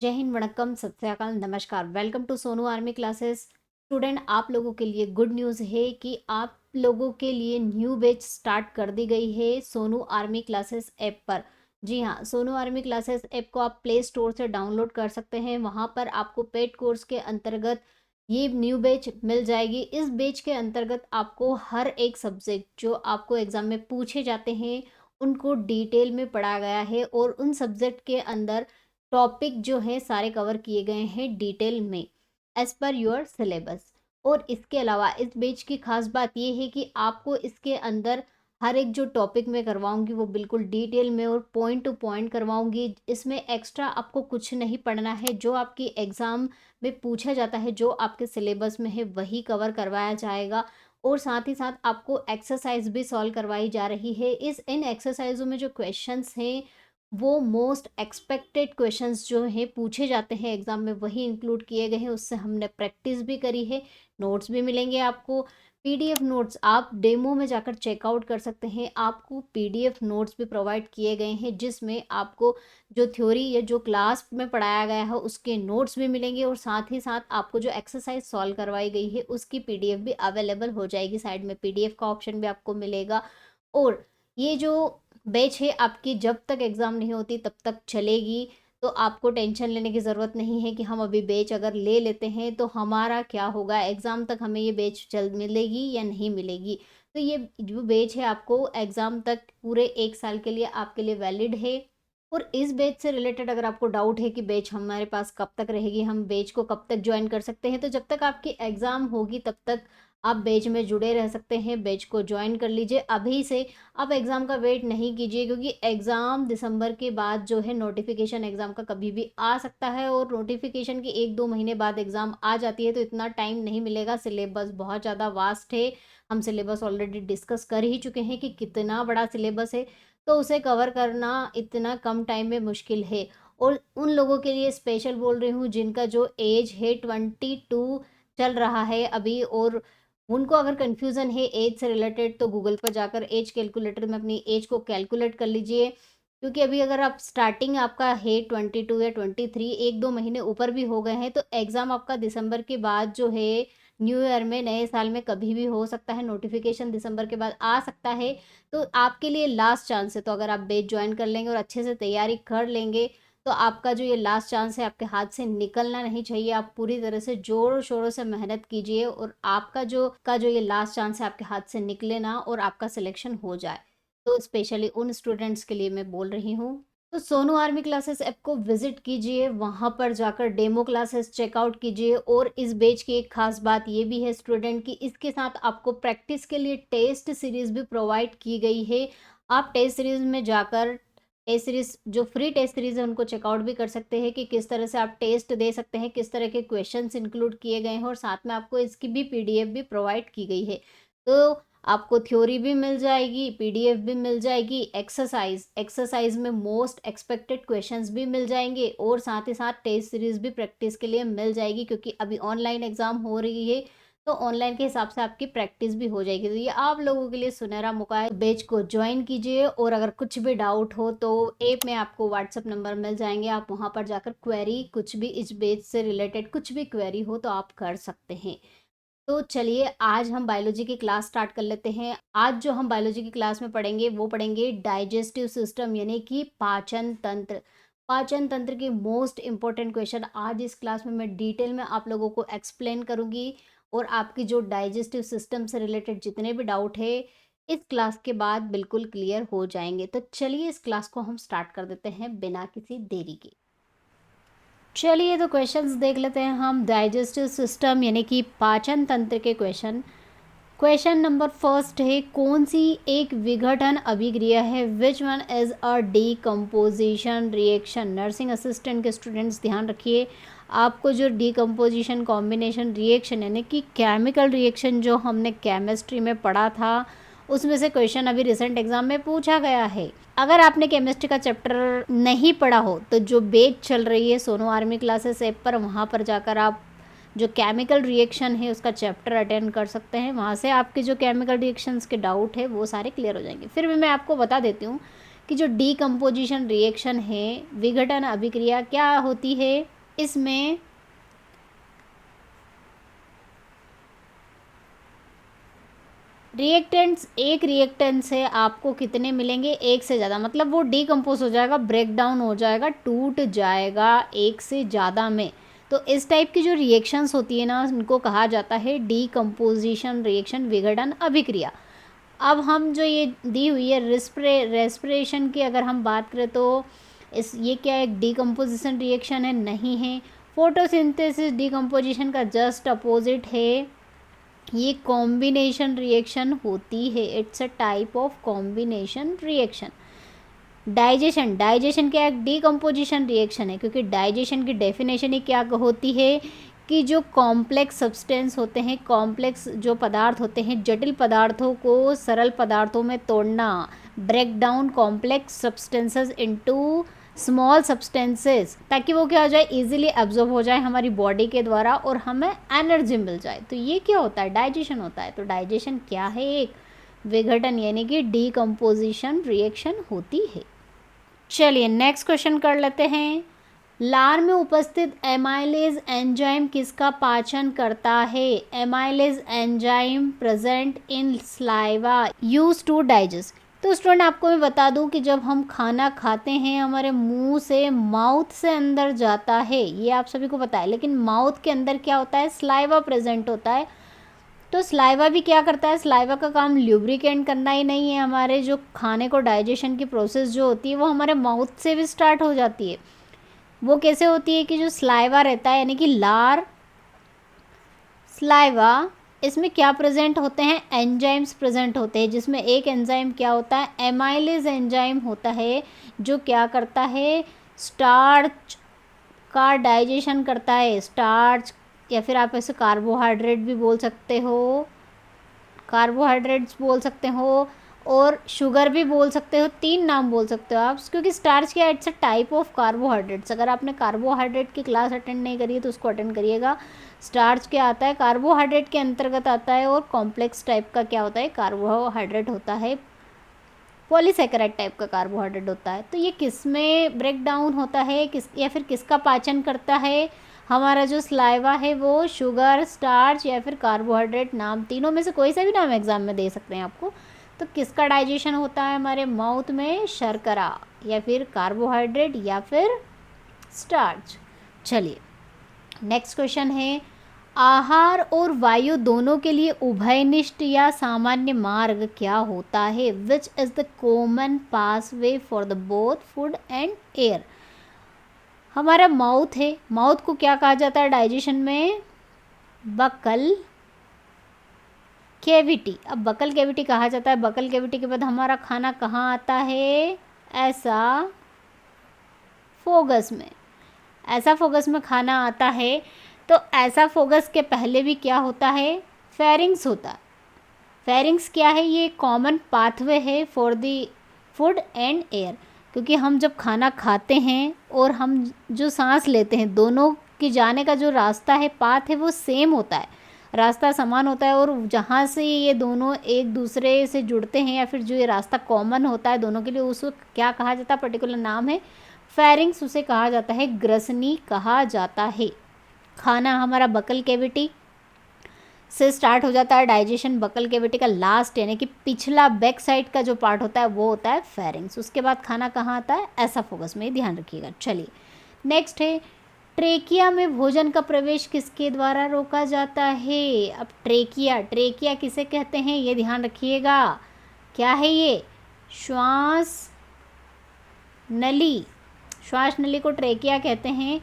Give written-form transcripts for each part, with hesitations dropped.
जय हिंद, वणक्कम, सत श्री अकाल, नमस्कार। Welcome to Sonu army classes. Student, आप लोगों के लिए गुड न्यूज़ है कि आप लोगों के लिए न्यू बैच स्टार्ट कर दी गई है सोनू आर्मी क्लासेस ऐप पर। जी हाँ, सोनू आर्मी क्लासेस ऐप को आप प्ले स्टोर से डाउनलोड कर सकते हैं। वहाँ पर आपको पेड कोर्स के अंतर्गत ये न्यू बैच मिल जाएगी। इस बैच के अंतर्गत आपको हर एक सब्जेक्ट जो आपको एग्ज़ाम में पूछे जाते हैं उनको डिटेल में पढ़ाया गया है और उन सब्जेक्ट के अंदर टॉपिक जो है सारे कवर किए गए हैं डिटेल में एज पर योर सिलेबस। और इसके अलावा इस बैच की खास बात ये है कि आपको इसके अंदर हर एक जो टॉपिक मैं करवाऊंगी वो बिल्कुल डिटेल में और पॉइंट टू पॉइंट करवाऊंगी। इसमें एक्स्ट्रा आपको कुछ नहीं पढ़ना है। जो आपकी एग्ज़ाम में पूछा जाता है, जो आपके सिलेबस में है, वही कवर करवाया जाएगा। और साथ ही साथ आपको एक्सरसाइज भी सॉल्व करवाई जा रही है। इन एक्सरसाइजों में जो क्वेश्चंस हैं वो मोस्ट एक्सपेक्टेड क्वेश्चंस जो हैं पूछे जाते हैं एग्जाम में, वही इंक्लूड किए गए हैं। उससे हमने प्रैक्टिस भी करी है। नोट्स भी मिलेंगे आपको। पीडीएफ नोट्स आप डेमो में जाकर चेकआउट कर सकते हैं। आपको पीडीएफ नोट्स भी प्रोवाइड किए गए हैं जिसमें आपको जो थ्योरी या जो क्लास में पढ़ाया गया है उसके नोट्स भी मिलेंगे और साथ ही साथ आपको जो एक्सरसाइज सॉल्व करवाई गई है उसकी पीडीएफ भी अवेलेबल हो जाएगी। साइड में पीडीएफ का ऑप्शन भी आपको मिलेगा। और ये जो बैच है आपकी जब तक एग्ज़ाम नहीं होती तब तक चलेगी। तो आपको टेंशन लेने की ज़रूरत नहीं है कि हम अभी बैच अगर ले लेते हैं तो हमारा क्या होगा, एग्ज़ाम तक हमें ये बैच जल्द मिलेगी या नहीं मिलेगी। तो ये जो बैच है आपको एग्ज़ाम तक पूरे 1 साल के लिए आपके लिए वैलिड है। और इस बैच से रिलेटेड अगर आपको डाउट है कि बैच हमारे पास कब तक रहेगी, हम बैच को कब तक ज्वाइन कर सकते हैं, तो जब तक आपकी एग्ज़ाम होगी तब तक आप बैच में जुड़े रह सकते हैं। बैच को ज्वाइन कर लीजिए अभी से। आप एग्ज़ाम का वेट नहीं कीजिए क्योंकि एग्ज़ाम दिसंबर के बाद जो है नोटिफिकेशन एग्ज़ाम का कभी भी आ सकता है और नोटिफिकेशन के 1-2 महीने बाद एग्ज़ाम आ जाती है तो इतना टाइम नहीं मिलेगा। सिलेबस बहुत ज़्यादा वास्ट है। हम सिलेबस ऑलरेडी डिस्कस कर ही चुके हैं कि कितना बड़ा सिलेबस है, तो उसे कवर करना इतना कम टाइम में मुश्किल है। और उन लोगों के लिए स्पेशल बोल रही हूँ जिनका जो एज है 22 चल रहा है अभी, और उनको अगर कन्फ्यूज़न है एज से रिलेटेड तो गूगल पर जाकर एज कैलकुलेटर में अपनी एज को कैलकुलेट कर लीजिए। क्योंकि अभी अगर आप स्टार्टिंग आपका है 22 या 23, 1-2 महीने ऊपर भी हो गए हैं तो एग्ज़ाम आपका दिसंबर के बाद जो है न्यू ईयर में, नए साल में कभी भी हो सकता है। नोटिफिकेशन दिसंबर के बाद आ सकता है। तो आपके लिए लास्ट चांस है। तो अगर आप बैच ज्वाइन कर लेंगे और अच्छे से तैयारी कर लेंगे तो आपका जो ये लास्ट चांस है आपके हाथ से निकलना नहीं चाहिए। आप पूरी तरह से ज़ोर शोरों से मेहनत कीजिए और आपका जो ये लास्ट चांस है आपके हाथ से निकले ना और आपका सिलेक्शन हो जाए। तो स्पेशली उन स्टूडेंट्स के लिए मैं बोल रही हूँ। तो सोनू आर्मी क्लासेस ऐप को विजिट कीजिए, वहाँ पर जाकर डेमो क्लासेस चेकआउट कीजिए। और इस बैच की एक खास बात ये भी है स्टूडेंट कि इसके साथ आपको प्रैक्टिस के लिए टेस्ट सीरीज भी प्रोवाइड की गई है। आप टेस्ट सीरीज में जाकर टेस्ट सीरीज जो फ्री टेस्ट सीरीज है उनको चेकआउट भी कर सकते हैं कि किस तरह से आप टेस्ट दे सकते हैं, किस तरह के क्वेश्चंस इंक्लूड किए गए हैं और साथ में आपको इसकी भी पीडीएफ भी प्रोवाइड की गई है। तो आपको थ्योरी भी मिल जाएगी, पीडीएफ भी मिल जाएगी, एक्सरसाइज में मोस्ट एक्सपेक्टेड क्वेश्चंस भी मिल जाएंगे और साथ ही साथ टेस्ट सीरीज भी प्रैक्टिस के लिए मिल जाएगी क्योंकि अभी ऑनलाइन एग्जाम हो रही है। तो ऑनलाइन के हिसाब से आपकी प्रैक्टिस भी हो जाएगी। तो ये आप लोगों के लिए सुनहरा मौका है। बैच को ज्वाइन कीजिए और अगर कुछ भी डाउट हो तो ऐप में आपको व्हाट्सएप नंबर मिल जाएंगे। आप वहां पर जाकर क्वेरी, कुछ भी इस बैच से रिलेटेड कुछ भी क्वेरी हो तो आप कर सकते हैं। तो चलिए आज हम बायोलॉजी की क्लास स्टार्ट कर लेते हैं। आज जो हम बायोलॉजी की क्लास में पढ़ेंगे वो पढ़ेंगे डाइजेस्टिव सिस्टम यानी कि पाचन तंत्र। पाचन तंत्र के मोस्ट इंपॉर्टेंट क्वेश्चन आज इस क्लास में मैं डिटेल में आप लोगों को एक्सप्लेन करूंगी। और आपकी जो डाइजेस्टिव सिस्टम से रिलेटेड जितने भी डाउट है इस क्लास के बाद बिल्कुल क्लियर हो जाएंगे। तो चलिए इस क्लास को हम स्टार्ट कर देते हैं बिना किसी देरी के। चलिए तो क्वेश्चंस देख लेते हैं हम डाइजेस्टिव सिस्टम यानी कि पाचन तंत्र के क्वेश्चन। क्वेश्चन नंबर फर्स्ट है, कौन सी एक विघटन अभिक्रिया है, which one is a decomposition reaction. Nursing assistant के स्टूडेंट्स ध्यान रखिए, आपको जो डीकम्पोजिशन कॉम्बिनेशन रिएक्शन यानी कि केमिकल रिएक्शन जो हमने केमिस्ट्री में पढ़ा था उसमें से क्वेश्चन अभी रिसेंट एग्जाम में पूछा गया है। अगर आपने केमिस्ट्री का चैप्टर नहीं पढ़ा हो तो जो बैच चल रही है सोनू आर्मी क्लासेस ऐप पर, वहाँ पर जाकर आप जो केमिकल रिएक्शन है उसका चैप्टर अटेंड कर सकते हैं। वहाँ से आपके जो केमिकल रिएक्शंस के डाउट है वो सारे क्लियर हो जाएंगे। फिर भी मैं आपको बता देती हूँ कि जो डीकम्पोजिशन रिएक्शन है, विघटन अभिक्रिया क्या होती है, इसमें रिएक्टेंट्स, एक रिएक्टेंट से आपको कितने मिलेंगे, एक से ज़्यादा, मतलब वो डीकम्पोज हो जाएगा, ब्रेक डाउन हो जाएगा, टूट जाएगा एक से ज़्यादा में। तो इस टाइप की जो रिएक्शंस होती है ना, उनको कहा जाता है डीकम्पोजिशन रिएक्शन, विघटन अभिक्रिया। अब हम जो ये दी हुई है रेस्पिरेशन की अगर हम बात करें तो ये क्या एक डीकम्पोजिशन रिएक्शन है, नहीं है। फोटोसिंथेसिस डीकम्पोजिशन का जस्ट अपोजिट है, ये कॉम्बिनेशन रिएक्शन होती है, it's a type of combination reaction. Digestion क्या एक डीकम्पोजिशन रिएक्शन है, क्योंकि डाइजेशन की डेफिनेशन ही क्या होती है कि जो कॉम्प्लेक्स सब्सटेंस होते हैं, कॉम्प्लेक्स जो पदार्थ होते हैं, जटिल पदार्थों को सरल पदार्थों में तोड़ना, break down complex substances into small substances, ताकि वो क्या हो जाए, इजीली एब्जॉर्ब हो जाए हमारी बॉडी के द्वारा और हमें एनर्जी मिल जाए। तो ये क्या होता है, डाइजेशन होता है। तो डाइजेशन क्या है, एक विघटन यानी कि डीकम्पोजिशन रिएक्शन होती है। चलिए नेक्स्ट क्वेश्चन कर लेते हैं। लार में उपस्थित एमाइलेज एंजाइम किसका पाचन करता है? Amylase enzyme present in saliva use to digest. तो स्टूडेंट आपको मैं बता दूं कि जब हम खाना खाते हैं हमारे मुंह से, माउथ से अंदर जाता है, ये आप सभी को पता है, लेकिन माउथ के अंदर क्या होता है, स्लाइवा प्रेजेंट होता है। तो स्लाइवा भी क्या करता है, स्लाइवा का काम ल्यूब्रिकेंट करना ही नहीं है, हमारे जो खाने को डाइजेशन की प्रोसेस जो होती है वो हमारे माउथ से भी स्टार्ट हो जाती है। वो कैसे होती है कि जो स्लाइवा रहता है यानी कि लार स्लाइवा, इसमें क्या प्रेजेंट होते हैं, एंजाइम्स प्रेजेंट होते हैं, जिसमें एक एंजाइम क्या होता है, एमाइलेज एंजाइम होता है, जो क्या करता है, स्टार्च का डाइजेशन करता है। स्टार्च या फिर आप ऐसे कार्बोहाइड्रेट भी बोल सकते हो, कार्बोहाइड्रेट्स बोल सकते हो और शुगर भी बोल सकते हो, तीन नाम बोल सकते हो आप, क्योंकि स्टार्च क्या, it's a type of carbohydrates. अगर आपने कार्बोहाइड्रेट की क्लास अटेंड नहीं करी है तो उसको अटेंड करिएगा। स्टार्च क्या आता है, कार्बोहाइड्रेट के अंतर्गत आता है, और कॉम्प्लेक्स टाइप का क्या होता है, कार्बोहाइड्रेट होता है, पॉलीसेकेराइड टाइप का कार्बोहाइड्रेट होता है। तो ये किस में ब्रेक डाउन होता है, किस या फिर किसका पाचन करता है, हमारा जो स्लाइवा है वो शुगर, स्टार्च या फिर कार्बोहाइड्रेट, नाम तीनों में से कोई सा भी नाम एग्जाम में दे सकते हैं आपको। तो किसका डाइजेशन होता है हमारे माउथ में, शर्करा या फिर कार्बोहाइड्रेट या फिर स्टार्च। चलिए नेक्स्ट क्वेश्चन है, आहार और वायु दोनों के लिए उभयनिष्ठ या सामान्य मार्ग क्या होता है? Which is the common passway for the both food and air? हमारा माउथ है, माउथ को क्या कहा जाता है डाइजेशन में, बकल कैविटी। अब बकल कैविटी कहा जाता है, बकल कैविटी के बाद हमारा खाना कहाँ आता है, ऐसा फोगस में, ऐसा फोगस में खाना आता है। तो ऐसा फोगस के पहले भी क्या होता है, फेरिंग्स होता है। फेरिंग्स क्या है, ये कॉमन पाथवे है for the food and air, क्योंकि हम जब खाना खाते हैं और हम जो सांस लेते हैं, दोनों की जाने का जो रास्ता है, पाथ है, वो सेम होता है, रास्ता समान होता है। और जहाँ से ये दोनों एक दूसरे से जुड़ते हैं या फिर जो ये रास्ता कॉमन होता है दोनों के लिए, उसको क्या कहा जाता है, पर्टिकुलर नाम है फेरिंग्स, उसे कहा जाता है ग्रसनी कहा जाता है। खाना हमारा बकल कैविटी से स्टार्ट हो जाता है डाइजेशन, बकल कैविटी का लास्ट यानी कि पिछला बैक साइड का जो पार्ट होता है वो होता है फेरिंग्स। उसके बाद खाना कहाँ आता है, एसाफोगस में, ध्यान रखिएगा। चलिए नेक्स्ट है, ट्रेकिया में भोजन का प्रवेश किसके द्वारा रोका जाता है? अब ट्रेकिया किसे कहते हैं, ये ध्यान रखिएगा, क्या है ये, श्वास नली, श्वास नली को ट्रेकिया कहते हैं।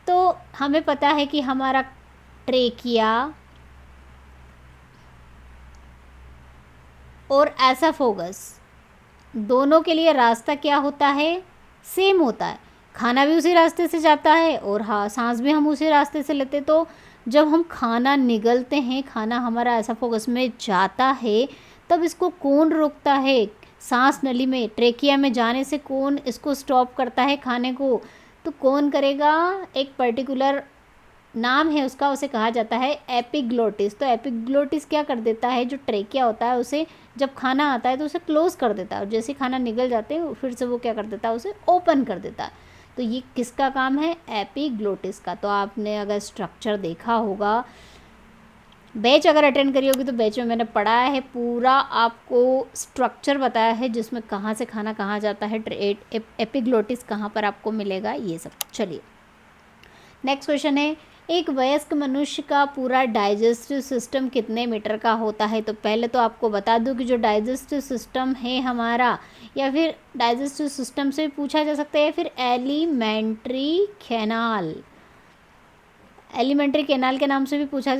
तो हमें पता है कि हमारा ट्रेकिया और एसाफोगस दोनों के लिए रास्ता क्या होता है, सेम होता है, खाना भी उसी रास्ते से जाता है और हाँ सांस भी हम उसी रास्ते से लेते। तो जब हम खाना निगलते हैं, खाना हमारा एसाफोगस में जाता है, तब इसको कौन रोकता है, सांस नली में, ट्रेकिया में जाने से कौन इसको स्टॉप करता है खाने को? तो कौन करेगा, एक पर्टिकुलर नाम है उसका, उसे कहा जाता है एपिग्लोटिस। तो एपिग्लोटिस क्या कर देता है, जो ट्रेकिया होता है उसे जब खाना आता है तो उसे क्लोज कर देता है, और जैसे खाना निगल जाते हैं फिर से वो क्या कर देता है, उसे ओपन कर देता है। तो ये किसका काम है, एपिग्लोटिस का। तो आपने अगर स्ट्रक्चर देखा होगा, बैच अगर अटेंड करी होगी तो बैच में मैंने पढ़ाया है, पूरा आपको स्ट्रक्चर बताया है जिसमें कहाँ से खाना कहाँ जाता है, एपिग्लोटिस कहाँ पर आपको मिलेगा, ये सब। चलिए नेक्स्ट क्वेश्चन है, एक वयस्क मनुष्य का पूरा डाइजेस्टिव सिस्टम कितने मीटर का होता है। तो पहले तो आपको बता दूं कि जो डाइजेस्टिव सिस्टम है हमारा, या फिर डाइजेस्टिव सिस्टम से पूछा जा सकता है, या फिर एलिमेंट्री कैनाल, एलिमेंट्री कैनाल के नाम से भी पूछा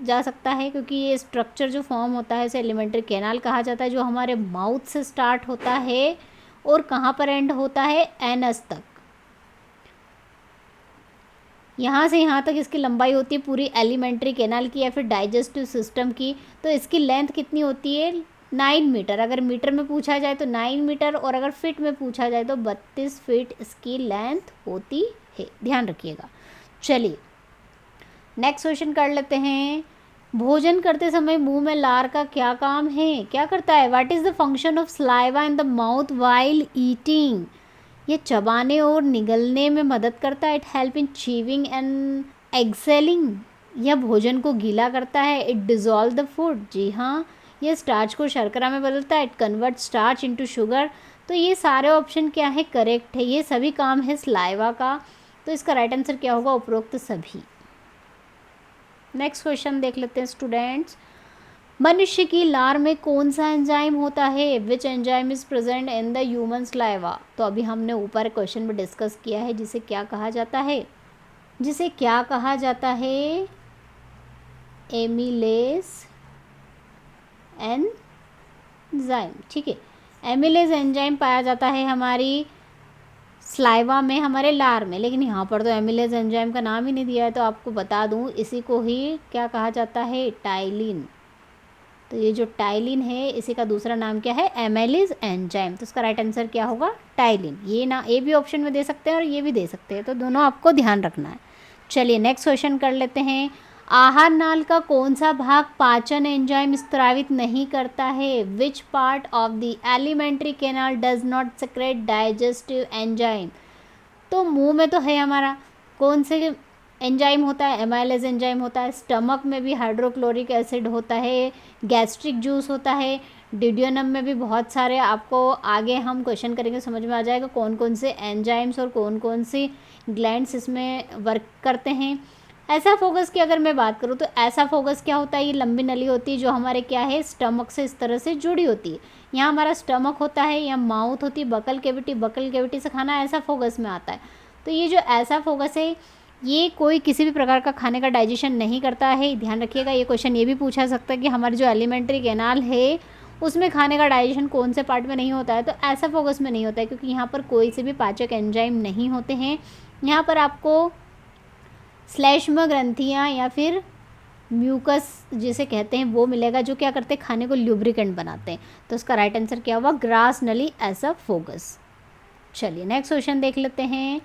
जा सकता है, क्योंकि ये स्ट्रक्चर जो फॉर्म होता है इसे एलिमेंट्री कैनाल कहा जाता है, जो हमारे माउथ से स्टार्ट होता है और कहाँ पर एंड होता है, एनस तक। यहाँ से यहाँ तक इसकी लंबाई होती है पूरी एलिमेंट्री कैनाल की या फिर डाइजेस्टिव सिस्टम की। तो इसकी लेंथ कितनी होती है, 9 मीटर। अगर मीटर में पूछा जाए तो 9 मीटर, और अगर फिट में पूछा जाए तो 32 फीट इसकी लेंथ होती है, ध्यान रखिएगा। चलिए नेक्स्ट क्वेश्चन कर लेते हैं, भोजन करते समय मुंह में लार का क्या काम है, क्या करता है, what is the function of saliva in the mouth while eating. ये चबाने और निगलने में मदद करता है, it help in chewing and excelling. यह भोजन को गीला करता है, इट डिज़ोल्व द फूड। जी हाँ, यह स्टार्च को शर्करा में बदलता है, it convert starch into sugar. तो ये सारे ऑप्शन क्या है, करेक्ट है, ये सभी काम है सलाइवा का। तो इसका राइट आंसर क्या होगा, उपरोक्त सभी। नेक्स्ट क्वेश्चन देख लेते हैं स्टूडेंट्स, मनुष्य की लार में कौन सा एंजाइम होता है, which enzyme is present in the human saliva. तो अभी हमने ऊपर क्वेश्चन में डिस्कस किया है, जिसे क्या कहा जाता है, जिसे क्या कहा जाता है, एमिलेज एंजाइम। ठीक है, एमिलेज एंजाइम पाया जाता है हमारी सलाइवा में, हमारे लार में, लेकिन यहाँ पर तो एमिलेज एंजाइम का नाम ही नहीं दिया है। तो आपको बता दूँ, इसी को ही क्या कहा जाता है, टाइलिन। तो ये जो टाइलिन है इसी का दूसरा नाम क्या है, एमिलेज एंजाइम। तो इसका राइट आंसर क्या होगा, टाइलिन। ये ना ए भी ऑप्शन में दे सकते हैं और ये भी दे सकते हैं, तो दोनों आपको ध्यान रखना है। चलिए नेक्स्ट क्वेश्चन कर लेते हैं, आहार नाल का कौन सा भाग पाचन एंजाइम स्त्रावित नहीं करता है, which part of the alimentary canal does not secrete digestive enzyme. तो मुंह में तो है हमारा, कौन से एंजाइम होता है, एमाइलेज एंजाइम होता है, स्टमक में भी हाइड्रोक्लोरिक एसिड होता है, गैस्ट्रिक जूस होता है, डिडियोनम में भी बहुत सारे, आपको आगे हम क्वेश्चन करेंगे समझ में आ जाएगा कौन कौन से एंजाइम्स और कौन कौन सी ग्लैंड्स इसमें वर्क करते हैं। ऐसा फोकस की अगर मैं बात करूँ तो ऐसा फोकस क्या होता है, ये लंबी नली होती है जो हमारे क्या है, स्टमक से इस तरह से जुड़ी होती है। यहाँ हमारा स्टमक होता है, यहाँ माउथ होती है, बकल कैविटी से खाना ऐसा फोकस में आता है। तो ये जो ऐसा फोकस है, ये कोई किसी भी प्रकार का खाने का डाइजेशन नहीं करता है, ध्यान रखिएगा। ये क्वेश्चन ये भी पूछा सकता है कि हमारी जो एलिमेंट्री कैनाल है उसमें खाने का डाइजेशन कौन से पार्ट में नहीं होता है, तो ऐसा फोकस में नहीं होता है, क्योंकि यहाँ पर कोई से भी पाचक एंजाइम नहीं होते हैं। यहाँ पर आपको श्लेष्म ग्रंथियाँ या फिर म्यूकस जिसे कहते हैं वो मिलेगा, जो क्या करते हैं, खाने को ल्यूब्रिकेंट बनाते हैं। तो इसका राइट आंसर क्या हुआ, ग्रास नली ऐसा फोकस। चलिए नेक्स्ट क्वेश्चन देख लेते हैं,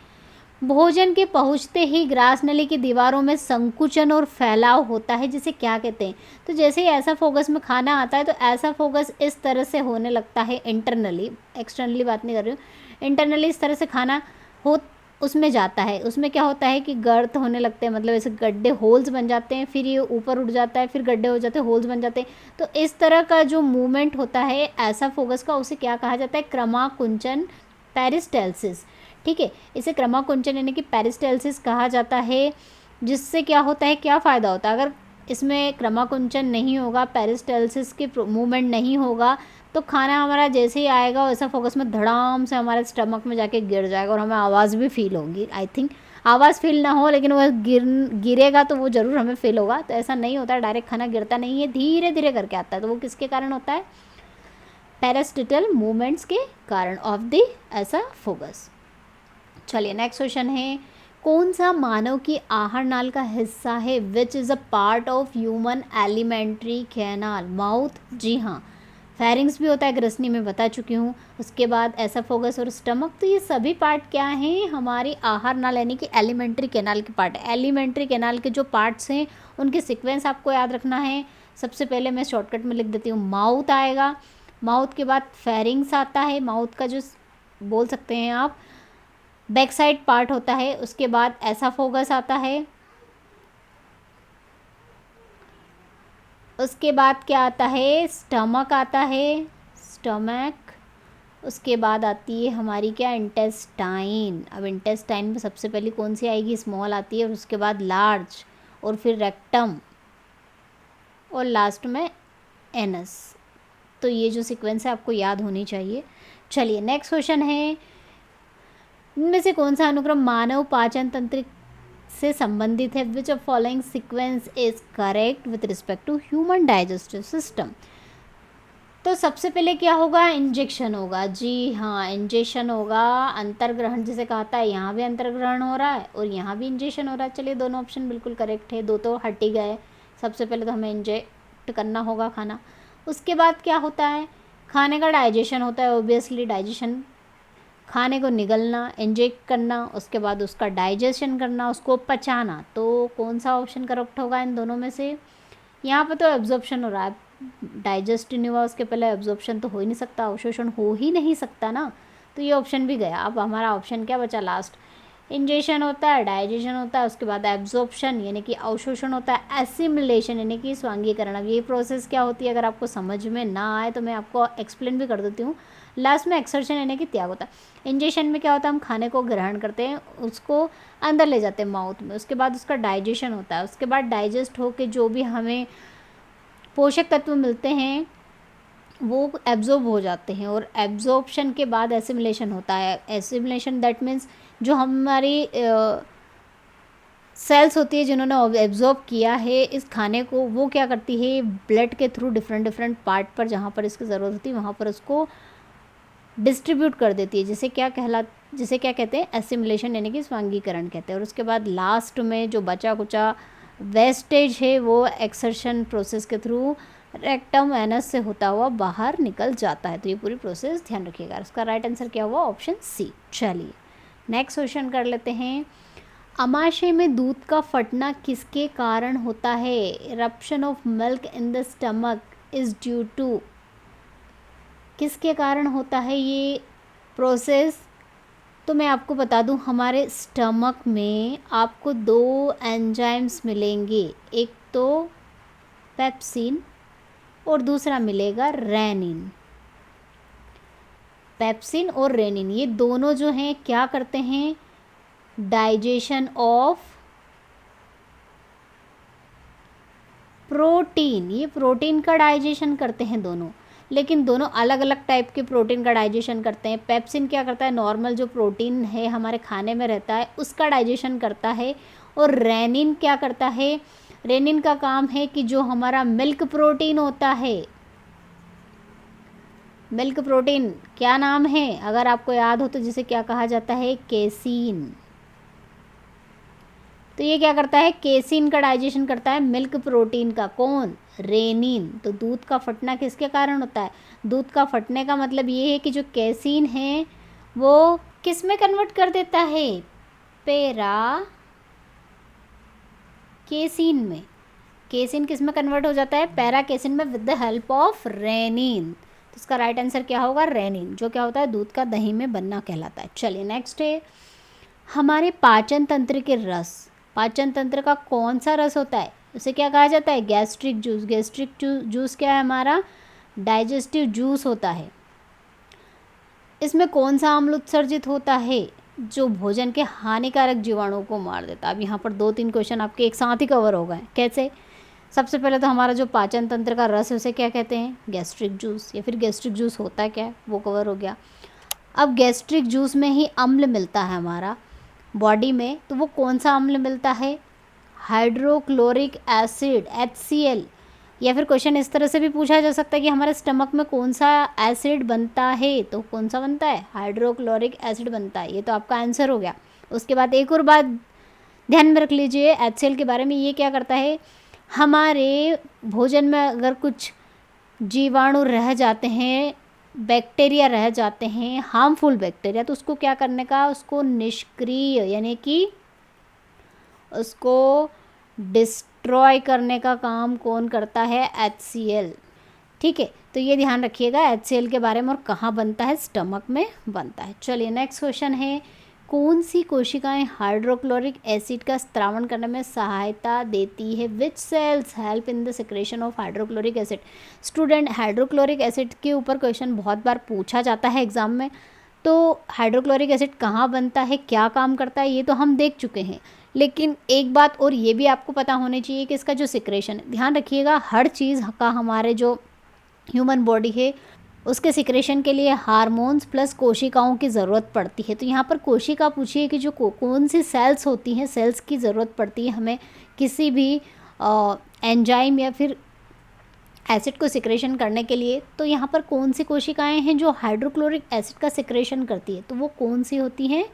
भोजन के पहुंचते ही ग्रास नली की दीवारों में संकुचन और फैलाव होता है, जिसे क्या कहते हैं। तो जैसे ही ऐसा फोकस में खाना आता है तो ऐसा फोकस इस तरह से होने लगता है इंटरनली, एक्सटर्नली बात नहीं कर रही हूँ, इंटरनली इस तरह से खाना हो उसमें जाता है। उसमें क्या होता है कि गर्त होने लगते हैं, मतलब ऐसे गड्ढे होल्स बन जाते हैं, फिर ये ऊपर उठ जाता है, फिर गड्ढे हो जाते हैं, होल्स बन जाते हैं। तो इस तरह का जो मूवमेंट होता है ऐसा फोकस का, उसे क्या कहा जाता है, क्रमाकुंचन पेरिस्टेल्सिस। ठीक है, इसे क्रमाकुंचन यानी कि पेरिस्टेल्सिस कहा जाता है। जिससे क्या होता है, क्या फ़ायदा होता है, अगर इसमें क्रमाकुंचन नहीं होगा, पेरिस्टेल्सिस की मूवमेंट नहीं होगा, तो खाना हमारा जैसे ही आएगा वैसा फोकस में धड़ाम से हमारे स्टमक में जाके गिर जाएगा और हमें आवाज़ भी फील होगी। आई थिंक आवाज़ फील ना हो, लेकिन वह गिरेगा तो वो ज़रूर हमें फील होगा। तो ऐसा नहीं होता, डायरेक्ट खाना गिरता नहीं है, धीरे धीरे करके आता है। तो वो किसके कारण होता है, पेरिस्टेटल मूवमेंट्स के कारण ऑफ द ऐसा फोकस। चलिए नेक्स्ट क्वेश्चन है, कौन सा मानव की आहार नाल का हिस्सा है, which is a part of human alimentary canal, mouth. जी हाँ, फेरिंग्स भी होता है, ग्रसनी में बता चुकी हूँ। उसके बाद एसोफेगस और स्टमक। तो ये सभी पार्ट क्या हैं, हमारी आहार नाल यानी कि एलिमेंट्री कैनाल के पार्ट है। एलिमेंट्री कैनाल के जो पार्ट्स हैं उनके सीक्वेंस आपको याद रखना है। सबसे पहले मैं शॉर्टकट में लिख देती हूँ, माउथ आएगा, माउथ के बाद फेरिंग्स आता है, माउथ का जो बोल सकते हैं आप बैक साइड पार्ट होता है। उसके बाद एसोफेगस आता है, उसके बाद क्या आता है, स्टमक आता है, स्टमक। उसके बाद आती है हमारी क्या, इंटेस्टाइन। अब इंटेस्टाइन में सबसे पहले कौन सी आएगी, स्मॉल आती है, और उसके बाद लार्ज, और फिर रेक्टम, और लास्ट में एनस। तो ये जो सीक्वेंस है आपको याद होनी चाहिए। चलिए नेक्स्ट क्वेश्चन है, इनमें से कौन सा अनुक्रम मानव पाचन तंत्र से संबंधित है, which of following sequence is correct with respect to human digestive system. तो सबसे पहले क्या होगा, इंजेक्शन होगा। जी हाँ, इंजेक्शन होगा। अंतर्ग्रहण जिसे कहता है, यहाँ भी अंतर्ग्रहण हो रहा है और यहाँ भी इंजेक्शन हो रहा है। चलिए दोनों ऑप्शन बिल्कुल करेक्ट है, दो तो हट ही गए। सबसे पहले तो हमें इंजेक्ट करना होगा खाना। उसके बाद क्या होता है, खाने का डाइजेशन होता है। ऑब्वियसली डाइजेशन, खाने को निगलना, इंजेक्ट करना, उसके बाद उसका डाइजेशन करना, उसको पचाना। तो कौन सा ऑप्शन करेक्ट होगा इन दोनों में से। यहाँ पर तो एब्जॉर्प्शन हो रहा है, डाइजेस्ट नहीं हुआ, उसके पहले एब्जॉर्प्शन तो हो ही नहीं सकता, अवशोषण हो ही नहीं सकता ना। तो ये ऑप्शन भी गया। अब हमारा ऑप्शन क्या बचा लास्ट, इंजेक्शन होता है, डाइजेशन होता है, उसके बाद एब्जॉर्प्शन यानी कि अवशोषण होता है, एसिमिलेशन यानी कि स्वांगीकरण। अब ये प्रोसेस क्या होती है, अगर आपको समझ में ना आए तो मैं आपको एक्सप्लेन भी कर देती हूँ। लास्ट में एक्सर्शन यानी कि त्याग होता है। इंजेक्शन में क्या होता है, हम खाने को ग्रहण करते हैं, उसको अंदर ले जाते हैं माउथ में, उसके बाद उसका डाइजेशन होता है, उसके बाद डाइजेस्ट होकर जो भी हमें पोषक तत्व मिलते हैं वो एब्जॉर्ब हो जाते हैं, और एब्जॉर्प्शन के बाद एसिमिलेशन होता है। एसिमिलेशन दैट मीन्स जो हमारी सेल्स होती है जिन्होंने एब्जॉर्ब किया है इस खाने को, वो क्या करती है, ब्लड के थ्रू डिफरेंट डिफरेंट पार्ट पर जहाँ पर इसकी ज़रूरत होती है वहाँ पर उसको डिस्ट्रीब्यूट कर देती है, जिसे क्या कहते हैं, एसिमिलेशन यानी कि स्वांगीकरण कहते हैं। और उसके बाद लास्ट में जो बचा कुचा वेस्टेज है वो एक्सर्शन प्रोसेस के थ्रू रेक्टम एनस से होता हुआ बाहर निकल जाता है। तो ये पूरी प्रोसेस ध्यान रखिएगा। इसका राइट आंसर क्या हुआ, ऑप्शन सी। चलिए नेक्स्ट क्वेश्चन कर लेते हैं, अमाशय में दूध का फटना किसके कारण होता है, eruption of milk in the stomach is due to, किसके कारण होता है ये प्रोसेस। तो मैं आपको बता दूं, हमारे स्टमक में आपको दो एंजाइम्स मिलेंगे, एक तो पेप्सिन और दूसरा मिलेगा रेनिन। पेप्सिन और रेनिन ये दोनों जो हैं क्या करते हैं, डाइजेशन ऑफ प्रोटीन, ये प्रोटीन का डाइजेशन करते हैं दोनों, लेकिन दोनों अलग अलग टाइप के प्रोटीन का डाइजेशन करते हैं। पेप्सिन क्या करता है, नॉर्मल जो प्रोटीन है हमारे खाने में रहता है उसका डाइजेशन करता है, और रेनिन क्या करता है, रेनिन का काम है कि जो हमारा मिल्क प्रोटीन होता है, मिल्क प्रोटीन क्या नाम है अगर आपको याद हो तो, जिसे क्या कहा जाता है, केसीन। तो ये क्या करता है, केसीन का डाइजेशन करता है मिल्क प्रोटीन का, कौन, रेनिन। तो दूध का फटना किसके कारण होता है, दूध का फटने का मतलब ये है कि जो केसीन है वो किस में कन्वर्ट कर देता है, पेरा केसीन में। केसीन किस में कन्वर्ट हो जाता है, पैरा केसीन में, with the help of rennin. तो इसका राइट आंसर क्या होगा, रेनिन, जो क्या होता है, दूध का दही में बनना कहलाता है। चलिए नेक्स्ट है, हमारे पाचन तंत्र के रस, पाचन तंत्र का कौन सा रस होता है, उसे क्या कहा जाता है, गैस्ट्रिक जूस। गैस्ट्रिक जूस क्या है, हमारा डाइजेस्टिव जूस होता है। इसमें कौन सा अम्ल उत्सर्जित होता है, जो भोजन के हानिकारक जीवाणुओं को मार देता है। अब यहाँ पर 2-3 क्वेश्चन आपके एक साथ ही कवर हो गए। कैसे, सबसे पहले तो हमारा जो पाचन तंत्र का रस है उसे क्या कहते हैं, गैस्ट्रिक जूस, या फिर गैस्ट्रिक जूस होता है क्या, वो कवर हो गया। अब गैस्ट्रिक जूस में ही अम्ल मिलता है हमारा बॉडी में, तो वो कौन सा अम्ल मिलता है, हाइड्रोक्लोरिक एसिड HCl। या फिर क्वेश्चन इस तरह से भी पूछा जा सकता है कि हमारे स्टमक में कौन सा एसिड बनता है, तो कौन सा बनता है, हाइड्रोक्लोरिक एसिड बनता है। ये तो आपका आंसर हो गया। उसके बाद एक और बात ध्यान में रख लीजिए HCl के बारे में, ये क्या करता है, हमारे भोजन में अगर कुछ जीवाणु रह जाते हैं, बैक्टीरिया रह जाते हैं, हार्मफुल बैक्टीरिया, तो उसको क्या करने का, उसको निष्क्रिय यानी कि उसको डिस्ट्रॉय करने का काम कौन करता है, HCl। ठीक है, तो ये ध्यान रखिएगा HCl के बारे में, और कहाँ बनता है, स्टमक में बनता है। चलिए नेक्स्ट क्वेश्चन है, कौन सी कोशिकाएं हाइड्रोक्लोरिक एसिड का स्त्रावण करने में सहायता देती है, which cells help in the secretion of hydrochloric acid. Student, hydrochloric acid के ऊपर क्वेश्चन बहुत बार पूछा जाता है एग्जाम में, तो हाइड्रोक्लोरिक एसिड कहाँ बनता है, क्या काम करता है, ये तो हम देख चुके हैं, लेकिन एक बात और ये भी आपको पता होनी चाहिए कि इसका जो सिक्रेशन, ध्यान रखिएगा हर चीज़ का हमारे जो ह्यूमन बॉडी है उसके सिक्रेशन के लिए हार्मोन्स प्लस कोशिकाओं की ज़रूरत पड़ती है। तो यहाँ पर कोशिका पूछिए कि जो कौन सी सेल्स होती हैं, सेल्स की ज़रूरत पड़ती है हमें किसी भी एंजाइम या फिर एसिड को सिक्रेशन करने के लिए, तो यहाँ पर कौन सी कोशिकाएं हैं जो हाइड्रोक्लोरिक एसिड का सिक्रेशन करती है, तो वो कौन सी होती हैं,